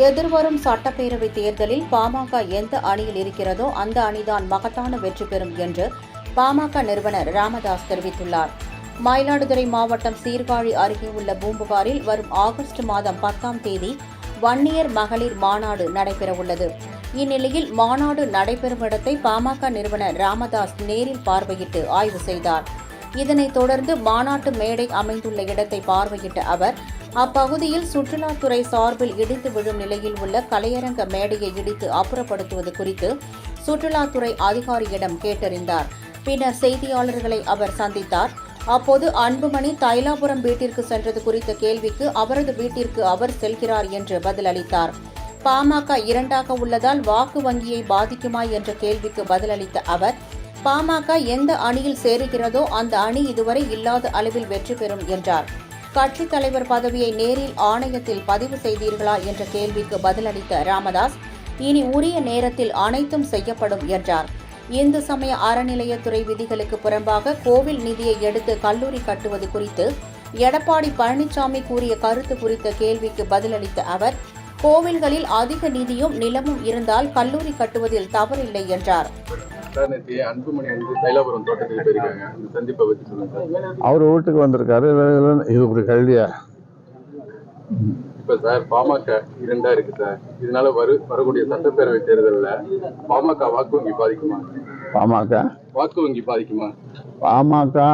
எதிர்வரும் சட்டப்பேரவை தேர்தலில் பாமக எந்த அணியில் இருக்கிறதோ அந்த அணிதான் மகத்தான வெற்றி பெறும் என்று பாமக நிறுவனர் ராமதாஸ் தெரிவித்துள்ளார். மயிலாடுதுறை மாவட்டம் சீர்காழி அருகே உள்ள பூம்புகாரில் வரும் ஆகஸ்ட் மாதம் 10ஆம் தேதி வன்னியர் மகளிர் மாநாடு நடைபெறவுள்ளது. இந்நிலையில் மாநாடு நடைபெறும் இடத்தை பாமக நிறுவனர் ராமதாஸ் நேரில் பார்வையிட்டு ஆய்வு செய்தார். இதனைத் தொடர்ந்து மாநாட்டு மேடை அமைந்துள்ள இடத்தை பார்வையிட்ட அவர் அப்பகுதியில் சுற்றுலாத்துறை சார்பில் இடிந்து விழும் நிலையில் உள்ள கலையரங்க மேடையை இடித்து அப்புறப்படுத்துவது குறித்து சுற்றுலாத்துறை அதிகாரியிடம் கேட்டறிந்தார். பின்னர் செய்தியாளர்களை அவர் சந்தித்தார். அப்போது அன்புமணி தைலாபுரம் வீட்டிற்கு சென்றது குறித்த கேள்விக்கு அவரது வீட்டிற்கு அவர் செல்கிறார் என்று பதிலளித்தார். பாமக இரண்டாக உள்ளதால் வாக்கு வங்கியை பாதிக்குமா என்ற கேள்விக்கு பதிலளித்த அவர் பாமக எந்த அணியில் சேருகிறதோ அந்த அணி இதுவரை இல்லாத அளவில் வெற்றி பெறும் என்றார். கட்சித் தலைவர் பதவியை நேரில் ஆணையத்தில் பதிவு செய்தீர்களா என்ற கேள்விக்கு பதிலளித்த ராமதாஸ் இனி உரிய நேரத்தில் அனைத்தும் செய்யப்படும் என்றார். இந்து சமய அறநிலையத்துறை விதிகளுக்கு புறம்பாக கோவில் நிதியை எடுத்து கல்லூரி கட்டுவது குறித்து எடப்பாடி பழனிசாமி கூறிய கருத்து குறித்த கேள்விக்கு பதிலளித்த அவர் கோவில்களில் அதிக நிதியும் நிலமும் இருந்தால் கல்லூரி கட்டுவதில் தவறில்லை என்றார். அவர் வீட்டுக்கு வந்திருக்காரு. இது ஒரு கேள்வியா? இப்ப சார் பாமக இரண்டா இருக்கு சார். இதனால வரக்கூடிய சட்டப்பேரவை தேர்தலில் பாமக வாக்கு வங்கி பாதிக்குமா? வாக்கு வங்கி பாதிக்குமா? பாமக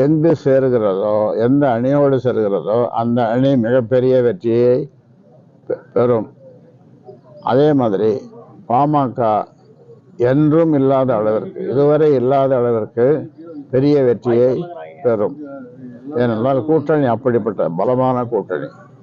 எங்கு சேருகிறதோ, எந்த அணியோடு சேருகிறதோ அந்த அணி மிகப்பெரிய வெற்றியை பெறும். அதே மாதிரி பாமக என்றும் இல்லாத அளவிற்கு, இதுவரை இல்லாத அளவிற்கு பெரிய வெற்றியை பெறும். ஏனென்றால் கூட்டணி அப்படிப்பட்ட பலமான கூட்டணி.